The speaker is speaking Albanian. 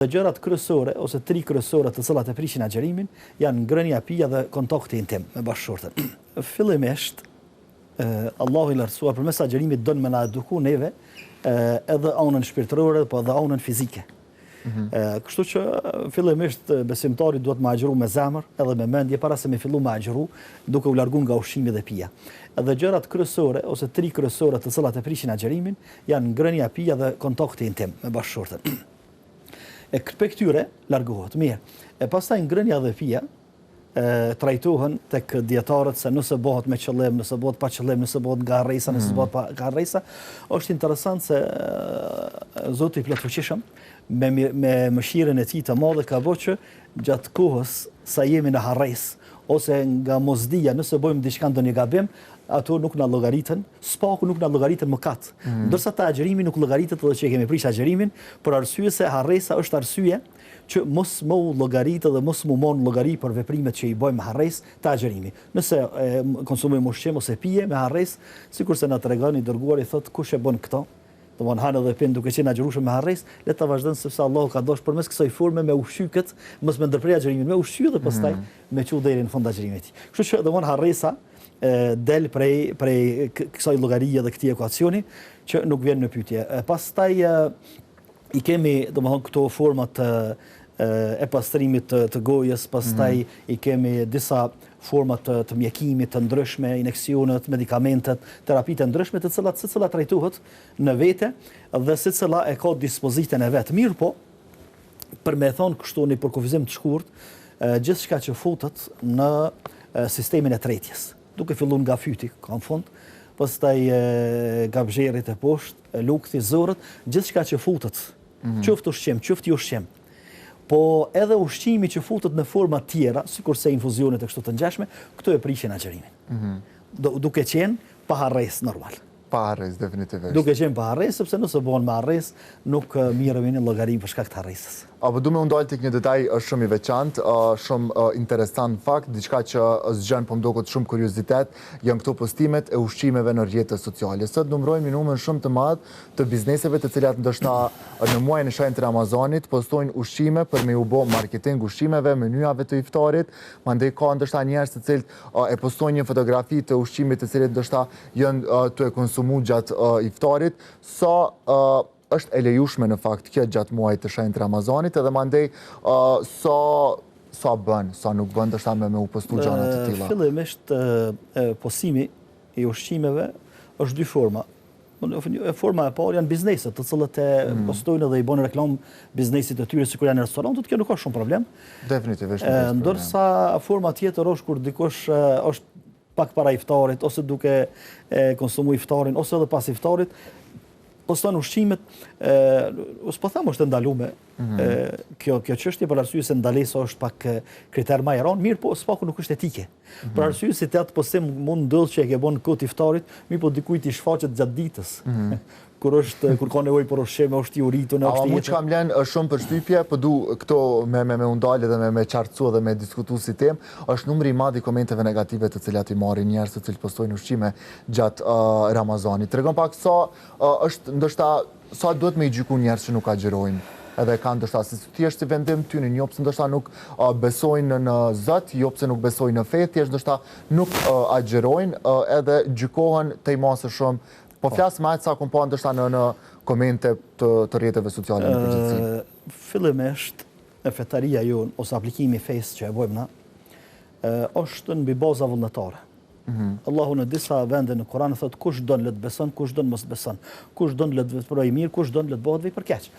Gjërat kryesore ose tri kryesore të cilat e prishin agjërimin janë ngrënia, pija dhe kontakti intim me bashkëshorten. Fillimisht, Allahu i lartësuar përmes agjërimit don me na eduku neve edhe anën shpirtërore, po edhe anën fizike. Kështu që fillimisht besimtari duhet me agjëru me zemër edhe me mendje para se me fillu me agjëru, duke u largu nga ushqimi dhe pija. Edhe gjërat kryesore ose tri kryesore të cilat e prishin agjërimin janë ngrënia, pija dhe kontakti intim me bashkëshorten. E këtë këtyre largohet mirë. E pastaj ngrënia dhe pija trajtohen tek dietarët se nëse bëhet me qëllim, nëse bëhet pa qëllim, nëse bëhet nga harresa, nëse bëhet pa harresa. Është interesant se Zoti i plotfuqishëm me mëshirën e tij të madhe ka bërë që gjatë kohës sa jemi në harresë ose nga mosdia, nëse bëjmë diçka ndonjë gabim, ato nuk na llogaritën, spaku nuk na llogaritën mëkat. Ndërsa ta agjërimi nuk llogaritet edhe që kemi prish agjërimin, për arsye se harresa është arsye që mos më u llogaritë dhe mos më mon llogari për veprimet që i bëjmë me harresë të agjërimi. Nëse konsumojmë ushqim ose pije me harresë, sikurse na tregon i dërguari thotë kush e bën këto, domthon hanë edhe pin duke qenë agjërueshëm me harresë, le ta vazhdon sepse Allahu ka dashur përmes kësaj forme me ushqyket, mos me ndërprej agjërimin me ushqy dhe pastaj me çu deri në fund agjërimit. Kështu që domthon harresa del prej kësaj llogarie dhe këtij ekuacioni që nuk vjen në pyetje. Pastaj i kemi domethënë këto format e pastrimit të gojës, pastaj i kemi disa format të mjekimit të ndryshme, injeksionet, medikamentet, terapitë të ndryshme të cilat secila trajtohet në vete dhe secila e ka dispozitën e vet. Mirë po, për me thonë kështu në përkufizim të shkurt, gjithçka që futet në sistemin e tretjes, duke filluar nga fyti, ka në fund, pastaj gabxherit e poshtë, lukthi, zërët, gjithçka që futet, qoftë ushqim, qoftë jo ushqim. Po edhe ushqimi që futet në forma tjera, sikurse infuzionet e kështu të ngjashme, këto e prishin agjërimin. Duke qenë pa harresë normal. Pa harresë, definitivisht. Duke qenë pa harresë, sepse nëse bëhen me harresë, nuk mirëmi në llogari për shkak të harresës. Apo du me ndalë tek një detaj shumë i veçantë, shumë interesant fakt, diçka që zgjon po mdokët shumë kuriozitet, janë këto postimet e ushqimeve në rrjetet sociale. Sot numërojmë një numër shumë të madh të bizneseve të cilat ndoshta në muajin e shenjtë Ramazanit postojnë ushqime për me u bë marketing ushqimeve, menyave të iftarit, mandej ka ndoshta njerëz të cilët e postojnë një fotografi të ushqimit të cilët ndoshta janë të konsumuar gjatë iftarit, është e lejushme në fakt kjo gjatë muajit të shenjtë Ramazanit edhe mandej sa bën, sa nuk bën dështa me u postu gjana të tilla. Fillimisht postimi i ushqimeve është dy forma. Forma e parë janë bizneset, të cilët e postojnë dhe i bën reklam biznesit të tyre sikur janë restorantët, kjo nuk ka shumë problem. Definitivisht. Ndërsa forma tjetër është kur dikush është pak para iftarit ose duke konsumu iftarin ose edhe pas iftarit, poston ushqimet, po them është ndalume kjo çështje për arsye se ndalesa është pak kriter më i rënd, mirë po spaku nuk është etike. Për arsye se atë postim mund ndodh që e ke bën kot iftarit, mirë po dikujt i shfaqet gjatë ditës. Kur ka nevojë për ushqim, është i uritur në ashtu. Mu që kam lënë shumë përshtypje, po du këto me undalë dhe me qartësu dhe me diskutu si temë, është numri i madh i komenteve negative të cilat i marrin njerëz të cilët postojnë ushqime gjatë Ramazanit. Tregon pak sa është ndoshta sa duhet me i gjyku njerëz që nuk agjërojnë. Edhe kanë ndoshta si thjesht si vendim tyne, jo pse ndoshta nuk besojnë në Zot, jo pse nuk besojnë në fe, thjesht ndoshta nuk agjërojnë edhe gjykohen tej masë shumë. Po flasë ma sa kom pa ndoshta në komente të rrjeteve sociale në përgjithësi. Fillimisht, fetaria jonë ose aplikimi i fesë që e bëjmë na, është mbi baza vullnetare. Allahu në disa vende në Kur'an thotë kush don le të beson, kush don mos beson. Kush don le të veprojë mirë, kush don le të bëhet vepër keq.